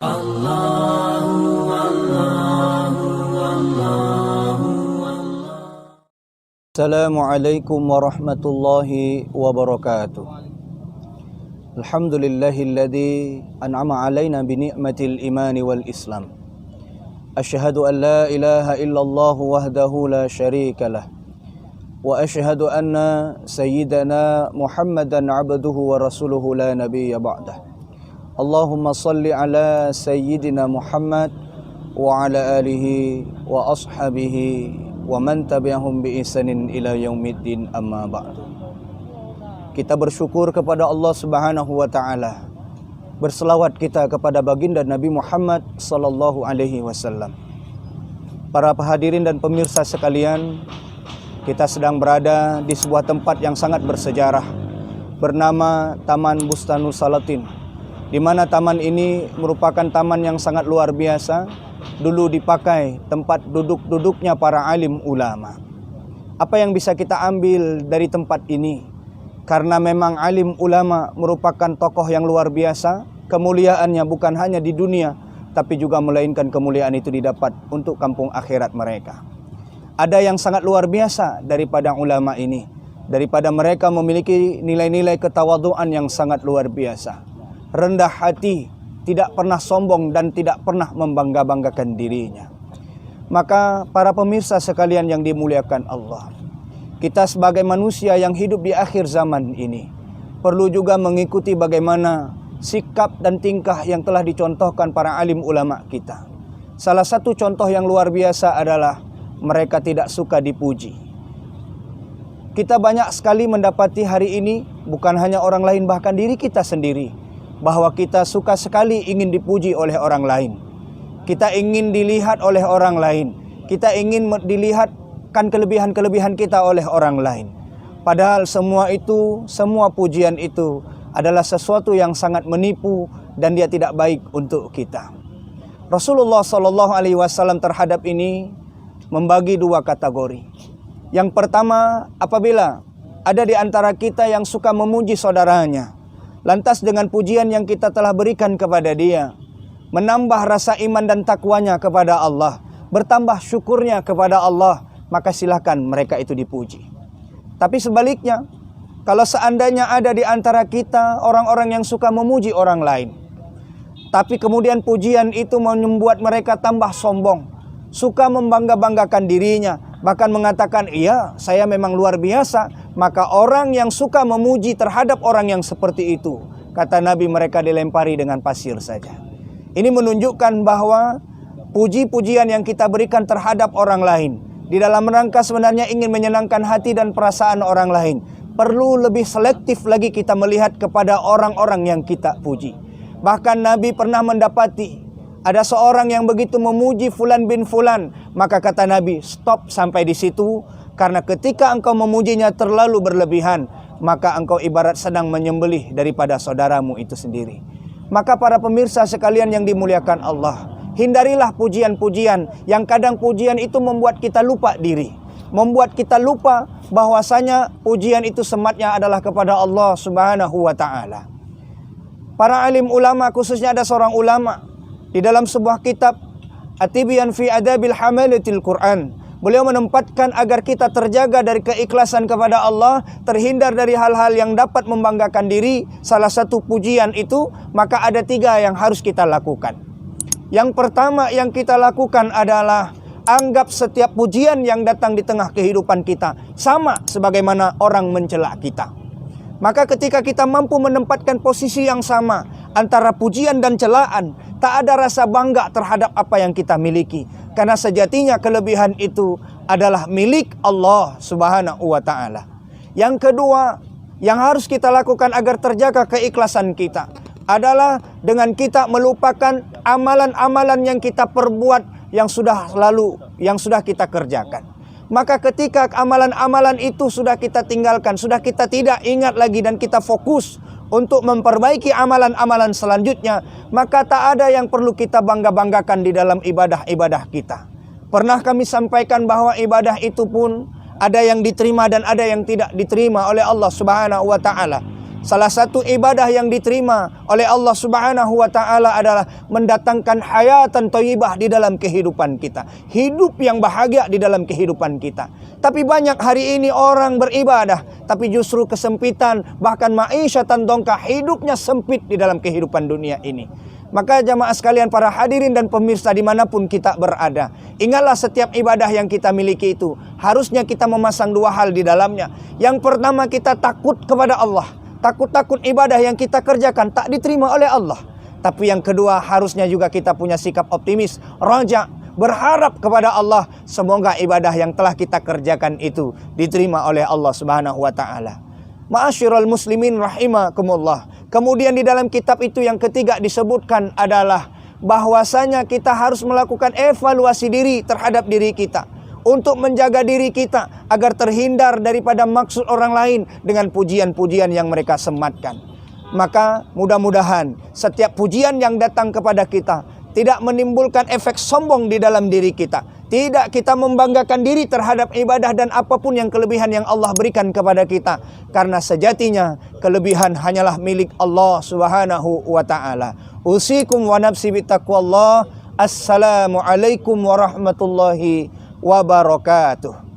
Assalamualaikum warahmatullahi wabarakatuh. Alhamdulillahilladzi an'ama alaina bi ni'matil imani wal islam. Asyhadu an la ilaha illallah wahdahu la syarikalah. Wa asyhadu anna sayyidana Muhammadan abduhu wa rasuluhu la nabiyya ba'dah. Allahumma salli ala sayyidina Muhammad wa ala alihi wa ashabihi wa man tabi'ahum bi ihsanin ila yaumiddin, amma ba'du. Kita bersyukur kepada Allah Subhanahu wa taala. Berselawat kita kepada baginda Nabi Muhammad sallallahu alaihi wasallam. Para hadirin dan pemirsa sekalian, kita sedang berada di sebuah tempat yang sangat bersejarah bernama Taman Bustanul Salatin, di mana taman ini merupakan taman yang sangat luar biasa. Dulu dipakai tempat duduk-duduknya para alim ulama. Apa yang bisa kita ambil dari tempat ini? Karena memang alim ulama merupakan tokoh yang luar biasa. Kemuliaannya bukan hanya di dunia, tapi juga melainkan kemuliaan itu didapat untuk kampung akhirat mereka. Ada yang sangat luar biasa daripada ulama ini. Daripada mereka memiliki nilai-nilai ketawaduan yang sangat luar biasa. Rendah hati, tidak pernah sombong dan tidak pernah membangga-banggakan dirinya. Maka para pemirsa sekalian yang dimuliakan Allah, kita sebagai manusia yang hidup di akhir zaman ini perlu juga mengikuti bagaimana sikap dan tingkah yang telah dicontohkan para alim ulama kita. Salah satu contoh yang luar biasa adalah mereka tidak suka dipuji. Kita banyak sekali mendapati hari ini, bukan hanya orang lain, bahkan diri kita sendiri, bahwa kita suka sekali ingin dipuji oleh orang lain. Kita ingin dilihat oleh orang lain. Kita ingin dilihatkan kelebihan-kelebihan kita oleh orang lain. Padahal semua pujian itu adalah sesuatu yang sangat menipu dan dia tidak baik untuk kita. Rasulullah SAW terhadap ini membagi dua kategori. Yang pertama, apabila ada di antara kita yang suka memuji saudaranya, lantas dengan pujian yang kita telah berikan kepada dia, menambah rasa iman dan takwanya kepada Allah, bertambah syukurnya kepada Allah, maka silakan mereka itu dipuji. Tapi sebaliknya, kalau seandainya ada di antara kita orang-orang yang suka memuji orang lain, tapi kemudian pujian itu membuat mereka tambah sombong, suka membangga-banggakan dirinya, bahkan mengatakan, iya saya memang luar biasa, maka orang yang suka memuji terhadap orang yang seperti itu, kata Nabi, mereka dilempari dengan pasir saja. Ini menunjukkan bahwa puji-pujian yang kita berikan terhadap orang lain, di dalam rangka sebenarnya ingin menyenangkan hati dan perasaan orang lain, perlu lebih selektif lagi kita melihat kepada orang-orang yang kita puji. Bahkan Nabi pernah mendapati ada seorang yang begitu memuji Fulan bin Fulan, maka kata Nabi, stop sampai di situ, karena ketika engkau memujinya terlalu berlebihan, maka engkau ibarat sedang menyembelih daripada saudaramu itu sendiri. Maka para pemirsa sekalian yang dimuliakan Allah, hindarilah pujian-pujian yang kadang pujian itu membuat kita lupa diri, membuat kita lupa bahwasanya pujian itu sematnya adalah kepada Allah Subhanahu wa taala. Para alim ulama, khususnya ada seorang ulama di dalam sebuah kitab At-Tibyan fi Adabil Hamalatil Quran, beliau menempatkan agar kita terjaga dari keikhlasan kepada Allah, terhindar dari hal-hal yang dapat membanggakan diri. Salah satu pujian itu, maka ada 3 yang harus kita lakukan. Yang pertama yang kita lakukan adalah anggap setiap pujian yang datang di tengah kehidupan kita sama sebagaimana orang mencela kita. Maka ketika kita mampu menempatkan posisi yang sama antara pujian dan celaan, tak ada rasa bangga terhadap apa yang kita miliki. Karena sejatinya kelebihan itu adalah milik Allah Subhanahu wa ta'ala. Yang kedua yang harus kita lakukan agar terjaga keikhlasan kita adalah dengan kita melupakan amalan-amalan yang kita perbuat yang sudah lalu, yang sudah kita kerjakan. Maka ketika amalan-amalan itu sudah kita tinggalkan, sudah kita tidak ingat lagi dan kita fokus untuk memperbaiki amalan-amalan selanjutnya, maka tak ada yang perlu kita bangga-banggakan di dalam ibadah-ibadah kita. Pernah kami sampaikan bahwa ibadah itu pun ada yang diterima dan ada yang tidak diterima oleh Allah Subhanahu wa ta'ala. Salah satu ibadah yang diterima oleh Allah Subhanahu wa taala adalah mendatangkan hayatan thayyibah di dalam kehidupan kita. Hidup yang bahagia di dalam kehidupan kita. Tapi banyak hari ini orang beribadah, tapi justru kesempitan, bahkan ma'isyatan dongkah, hidupnya sempit di dalam kehidupan dunia ini. Maka jamaah sekalian, para hadirin dan pemirsa dimanapun kita berada, ingatlah setiap ibadah yang kita miliki itu harusnya kita memasang dua hal di dalamnya. Yang pertama, kita takut kepada Allah. Takut ibadah yang kita kerjakan tak diterima oleh Allah. Tapi yang kedua, harusnya juga kita punya sikap optimis, raja, berharap kepada Allah, semoga ibadah yang telah kita kerjakan itu diterima oleh Allah Subhanahu wa taala. Ma'asyiral muslimin rahimakumullah. Kemudian di dalam kitab itu yang ketiga disebutkan adalah bahwasanya kita harus melakukan evaluasi diri terhadap diri kita, untuk menjaga diri kita agar terhindar daripada maksud orang lain dengan pujian-pujian yang mereka sematkan. Maka mudah-mudahan setiap pujian yang datang kepada kita tidak menimbulkan efek sombong di dalam diri kita. Tidak kita membanggakan diri terhadap ibadah dan apapun yang kelebihan yang Allah berikan kepada kita. Karena sejatinya kelebihan hanyalah milik Allah Subhanahu wa ta'ala. Usikum wa nafsi bittaqwallah. Assalamualaikum warahmatullahi wabarakatuh.